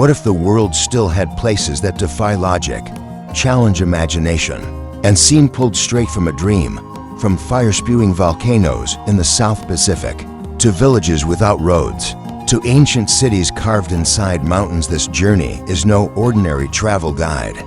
What if the world still had places that defy logic, challenge imagination, and seem pulled straight from a dream? From fire-spewing volcanoes in the South Pacific, to villages without roads, to ancient cities carved inside mountains, this journey is no ordinary travel guide.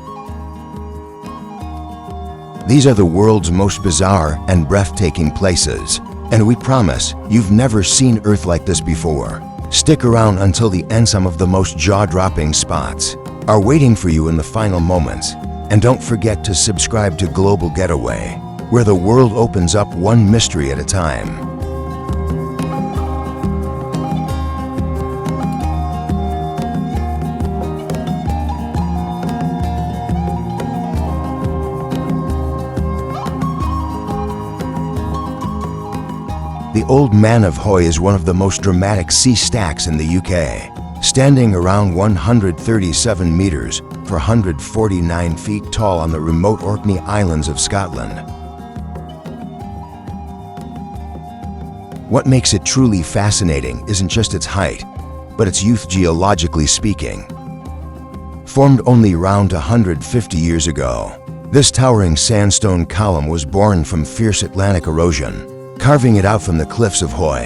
These are the world's most bizarre and breathtaking places, and we promise you've never seen Earth like this before. Stick around until the end. Some of the most jaw-dropping spots are waiting for you in the final moments. And don't forget to subscribe to Global Getaway, where the world opens up one mystery at a time. The Old Man of Hoy is one of the most dramatic sea stacks in the UK, standing around 137 meters for 149 feet tall on the remote Orkney Islands of Scotland. What makes it truly fascinating isn't just its height, but its youth. Geologically speaking. Formed only around 150 years ago, this towering sandstone column was born from fierce Atlantic erosion, carving it out from the cliffs of Hoy.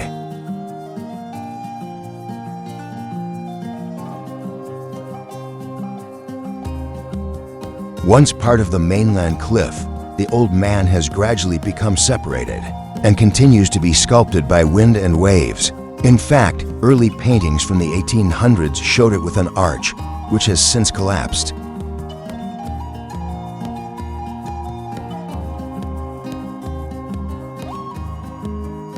Once part of the mainland cliff, the Old Man has gradually become separated and continues to be sculpted by wind and waves. In fact, early paintings from the 1800s showed it with an arch, which has since collapsed.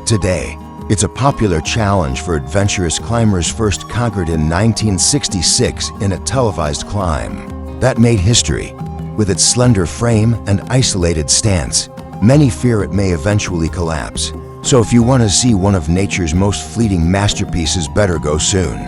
Today, it's a popular challenge for adventurous climbers, first conquered in 1966 in a televised climb that made history. With its slender frame and isolated stance, many fear it may eventually collapse. So if you want to see one of nature's most fleeting masterpieces, better go soon.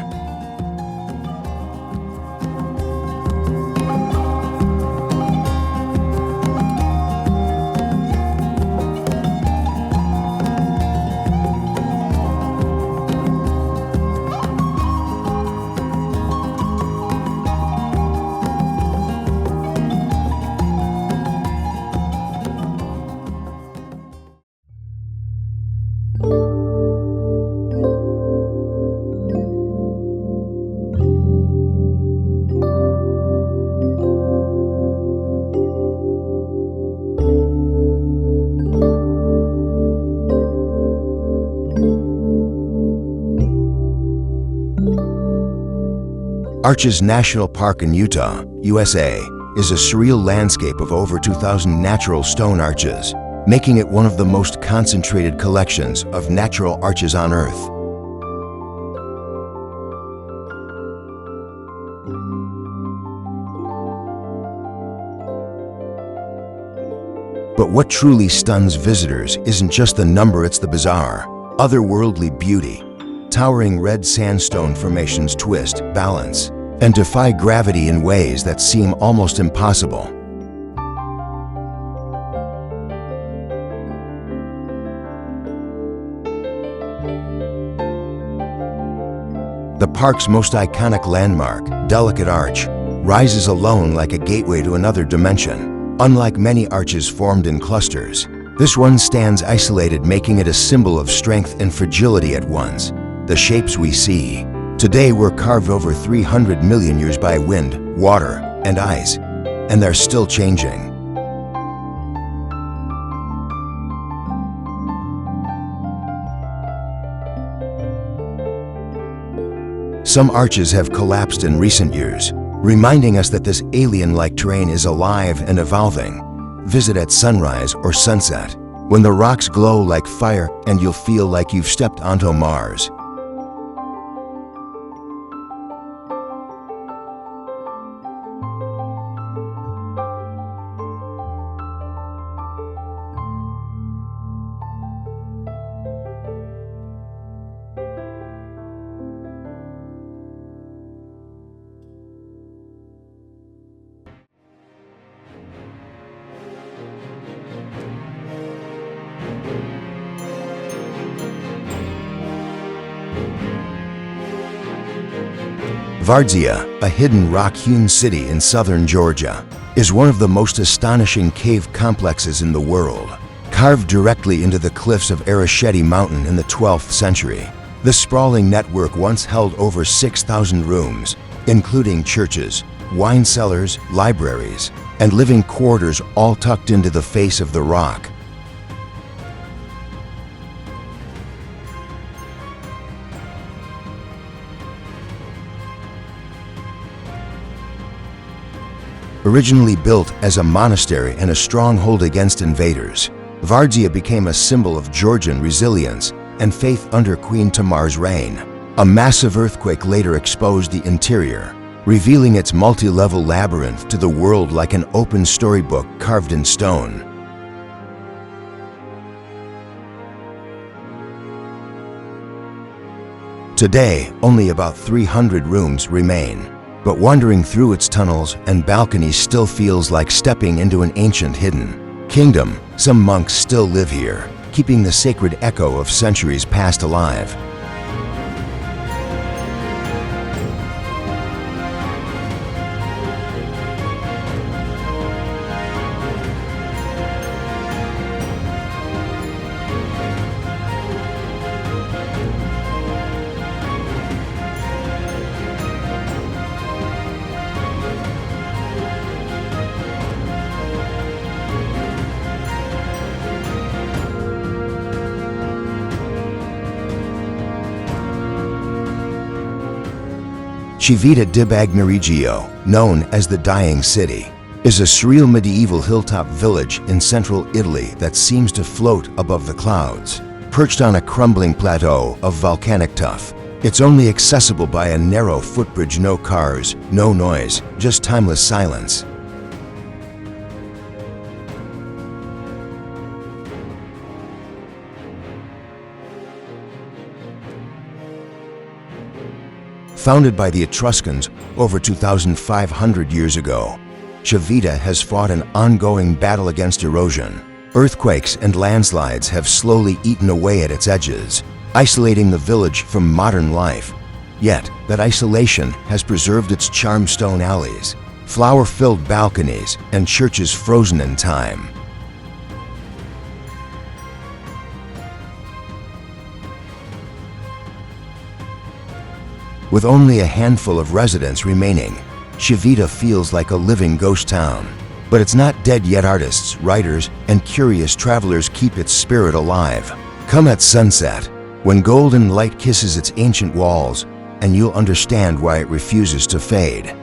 Arches National Park in Utah, USA, is a surreal landscape of over 2,000 natural stone arches, making it one of the most concentrated collections of natural arches on Earth. But what truly stuns visitors isn't just the number, it's the bizarre, otherworldly beauty. Towering red sandstone formations twist, balance, and defy gravity in ways that seem almost impossible. The park's most iconic landmark, Delicate Arch, rises alone like a gateway to another dimension. Unlike many arches formed in clusters, this one stands isolated, making it a symbol of strength and fragility at once. The shapes we see today were carved over 300 million years by wind, water, and ice, and they're still changing. Some arches have collapsed in recent years, reminding us that this alien-like terrain is alive and evolving. Visit at sunrise or sunset, when the rocks glow like fire and you'll feel like you've stepped onto Mars. Vardzia, a hidden rock-hewn city in southern Georgia, is one of the most astonishing cave complexes in the world. Carved directly into the cliffs of Arasheti Mountain in the 12th century, this sprawling network once held over 6,000 rooms, including churches, wine cellars, libraries, and living quarters, all tucked into the face of the rock. Originally built as a monastery and a stronghold against invaders, Vardzia became a symbol of Georgian resilience and faith under Queen Tamar's reign. A massive earthquake later exposed the interior, revealing its multi-level labyrinth to the world like an open storybook carved in stone. Today, only about 300 rooms remain, but wandering through its tunnels and balconies still feels like stepping into an ancient hidden kingdom. Some monks still live here, keeping the sacred echo of centuries past alive. Civita di Bagnerigio, known as the Dying City, is a surreal medieval hilltop village in central Italy that seems to float above the clouds. Perched on a crumbling plateau of volcanic tuff, it's only accessible by a narrow footbridge. No cars, no noise, just timeless silence. Founded by the Etruscans over 2,500 years ago, Civita has fought an ongoing battle against erosion. Earthquakes and landslides have slowly eaten away at its edges, isolating the village from modern life. Yet, that isolation has preserved its charmed stone alleys, flower-filled balconies, and churches frozen in time. With only a handful of residents remaining, Civita feels like a living ghost town. But it's not dead yet. Artists, writers, and curious travelers keep its spirit alive. Come at sunset, when golden light kisses its ancient walls, and you'll understand why it refuses to fade.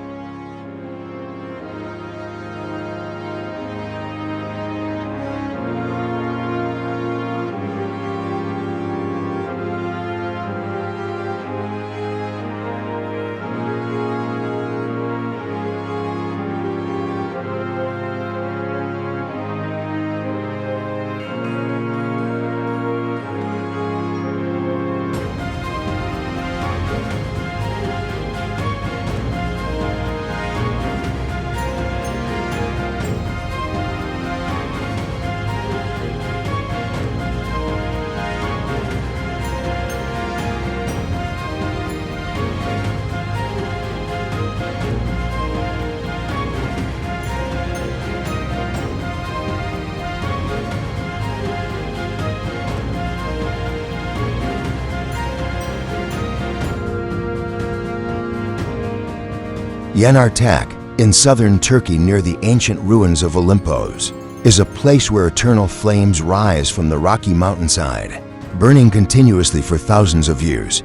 Yenartak, in southern Turkey near the ancient ruins of Olympos, is a place where eternal flames rise from the rocky mountainside, burning continuously for thousands of years.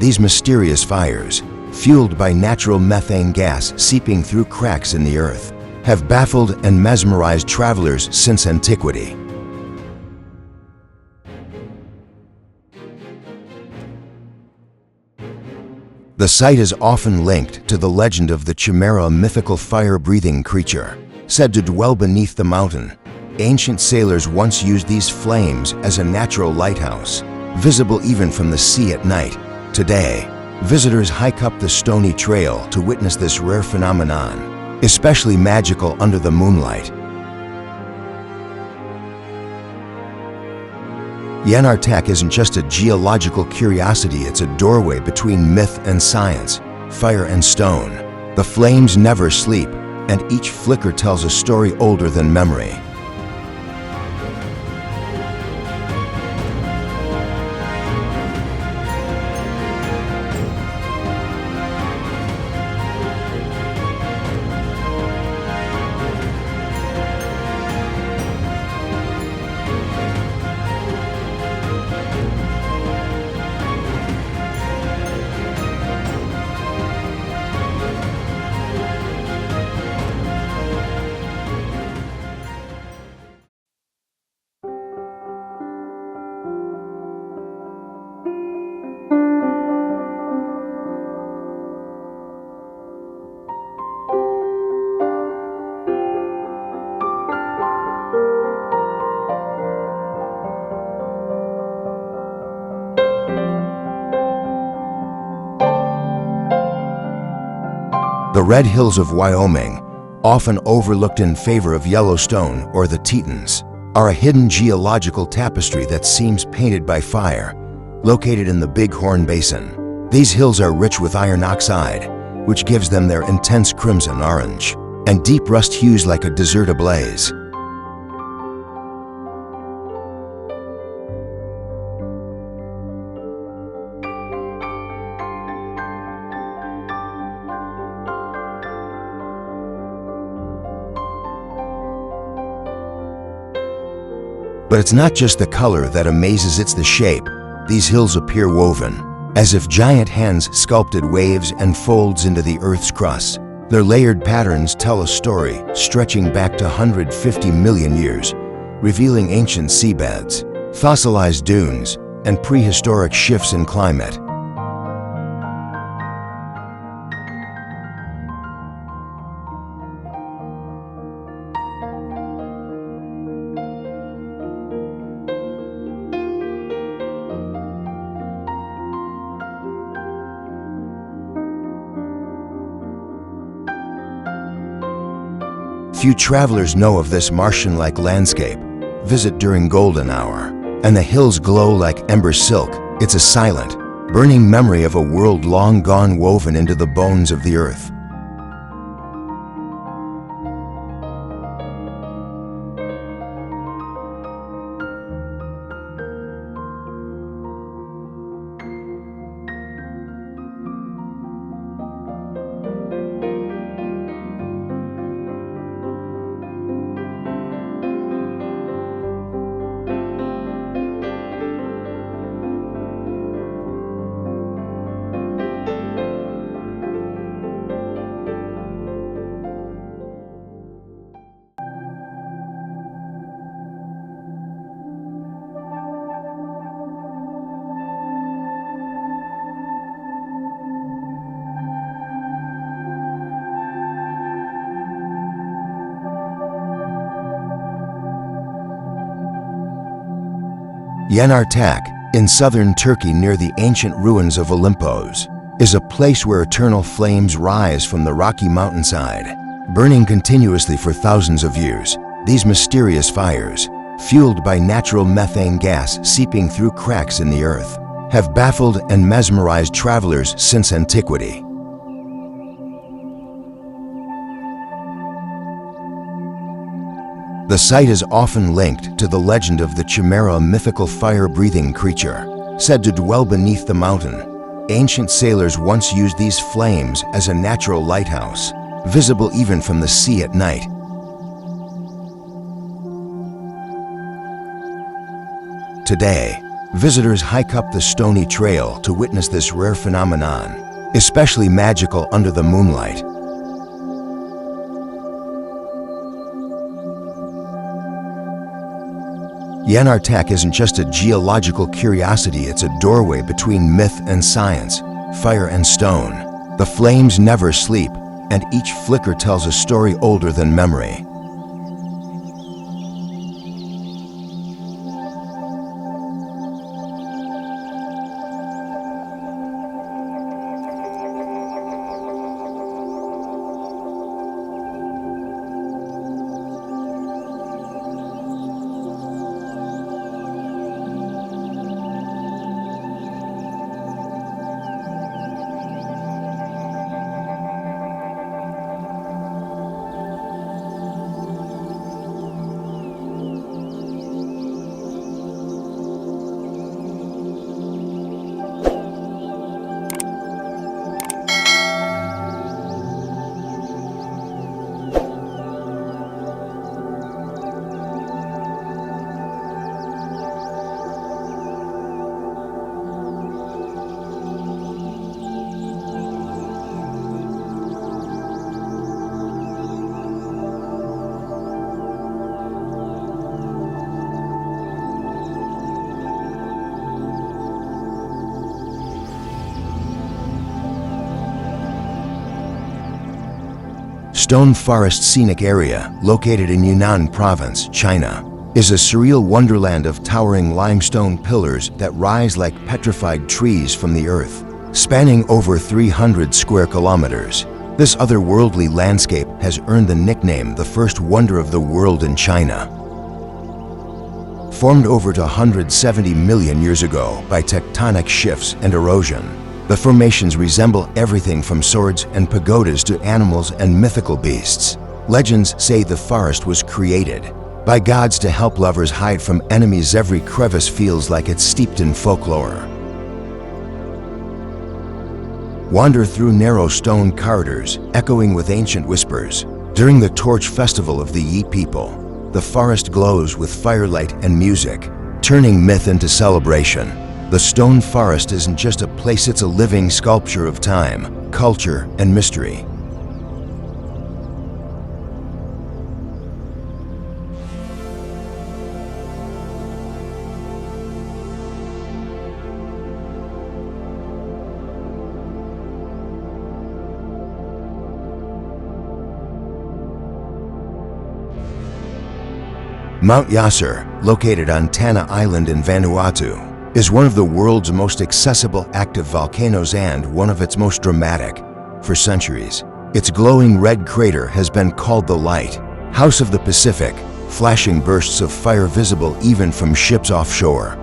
These mysterious fires, fueled by natural methane gas seeping through cracks in the earth, have baffled and mesmerized travelers since antiquity. The site is often linked to the legend of the Chimera, a mythical fire-breathing creature, said to dwell beneath the mountain. Ancient sailors once used these flames as a natural lighthouse, visible even from the sea at night. Today, visitors hike up the stony trail to witness this rare phenomenon, especially magical under the moonlight. Yanartak isn't just a geological curiosity, it's a doorway between myth and science, fire and stone. The flames never sleep, and each flicker tells a story older than memory. The Red Hills of Wyoming, often overlooked in favor of Yellowstone or the Tetons, are a hidden geological tapestry that seems painted by fire, located in the Bighorn Basin. These hills are rich with iron oxide, which gives them their intense crimson orange, and deep rust hues like a desert ablaze. But it's not just the color that amazes, it's the shape. These hills appear woven, as if giant hands sculpted waves and folds into the Earth's crust. Their layered patterns tell a story stretching back to 150 million years, revealing ancient seabeds, fossilized dunes, and prehistoric shifts in climate. Few travelers know of this Martian-like landscape. Visit during golden hour, and the hills glow like ember silk. It's a silent, burning memory of a world long gone, woven into the bones of the earth. Yanartak, in southern Turkey near the ancient ruins of Olympos, is a place where eternal flames rise from the rocky mountainside, burning continuously for thousands of years. These mysterious fires, fueled by natural methane gas seeping through cracks in the earth, have baffled and mesmerized travelers since antiquity. The site is often linked to the legend of the Chimera, a mythical fire-breathing creature, said to dwell beneath the mountain. Ancient sailors once used these flames as a natural lighthouse, visible even from the sea at night. Today, visitors hike up the stony trail to witness this rare phenomenon, especially magical under the moonlight. Yanartak isn't just a geological curiosity, it's a doorway between myth and science, fire and stone. The flames never sleep, and each flicker tells a story older than memory. Stone Forest Scenic Area, located in Yunnan Province, China, is a surreal wonderland of towering limestone pillars that rise like petrified trees from the earth. Spanning over 300 square kilometers, this otherworldly landscape has earned the nickname the first wonder of the world in China. Formed over 170 million years ago by tectonic shifts and erosion, the formations resemble everything from swords and pagodas to animals and mythical beasts. Legends say the forest was created by gods to help lovers hide from enemies. Every crevice feels like it's steeped in folklore. Wander through narrow stone corridors, echoing with ancient whispers. During the Torch Festival of the Yi people, the forest glows with firelight and music, turning myth into celebration. The stone forest isn't just a place, it's a living sculpture of time, culture, and mystery. Mount Yasur, located on Tanna Island in Vanuatu, is one of the world's most accessible active volcanoes and one of its most dramatic. For centuries, its glowing red crater has been called the Lighthouse of the Pacific, flashing bursts of fire visible even from ships offshore.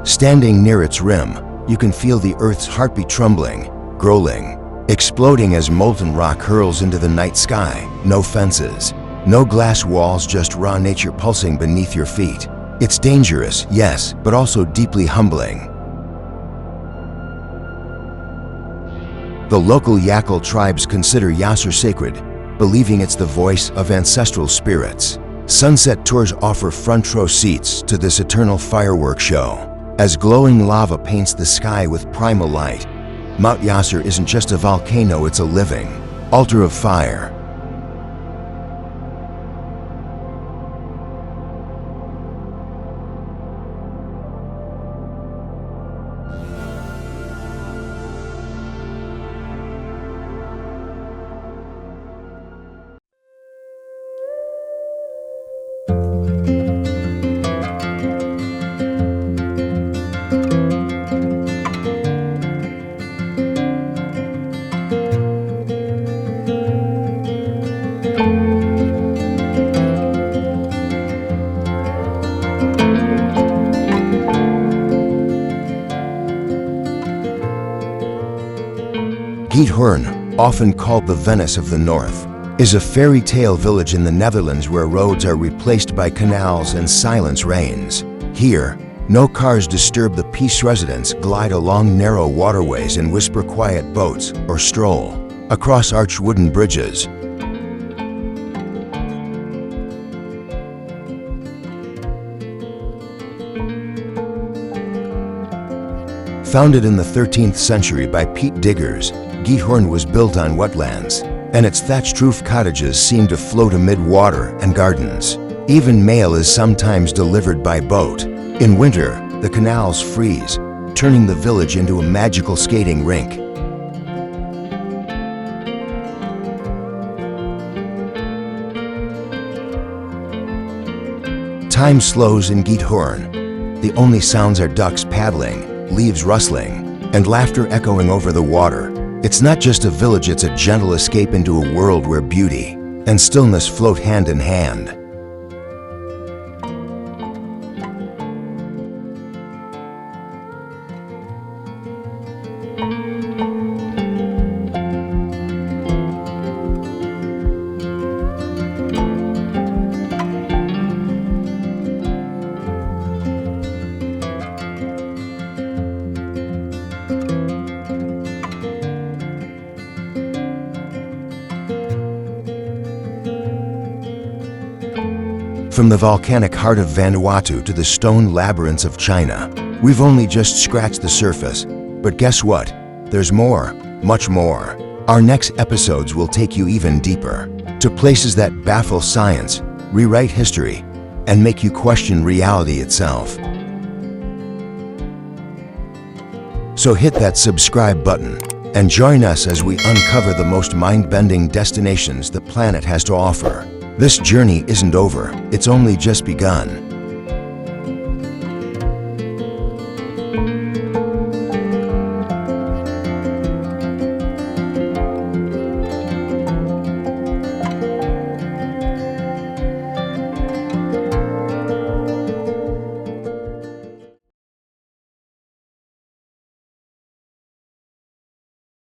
Standing near its rim, you can feel the Earth's heartbeat trembling, growling, exploding as molten rock hurls into the night sky. No fences, no glass walls, just raw nature pulsing beneath your feet. It's dangerous, yes, but also deeply humbling. The local Yakul tribes consider Yasur sacred, believing it's the voice of ancestral spirits. Sunset tours offer front row seats to this eternal fireworks show. As glowing lava paints the sky with primal light, Mount Yasur isn't just a volcano, it's a living altar of fire. Giethoorn, often called the Venice of the North, is a fairy tale village in the Netherlands where roads are replaced by canals and silence reigns. Here, no cars disturb the peace. Residents glide along narrow waterways and whisper quiet boats or stroll across arched wooden bridges. Founded in the 13th century by peat diggers, Giethoorn was built on wetlands, and its thatched roof cottages seem to float amid water and gardens. Even mail is sometimes delivered by boat. In winter, the canals freeze, turning the village into a magical skating rink. Time slows in Giethoorn. The only sounds are ducks paddling, leaves rustling, and laughter echoing over the water. It's not just a village, it's a gentle escape into a world where beauty and stillness float hand in hand. From the volcanic heart of Vanuatu to the stone labyrinths of China, we've only just scratched the surface. But guess what? There's more, much more. Our next episodes will take you even deeper, to places that baffle science, rewrite history, and make you question reality itself. So hit that subscribe button and join us as we uncover the most mind-bending destinations the planet has to offer. This journey isn't over, it's only just begun.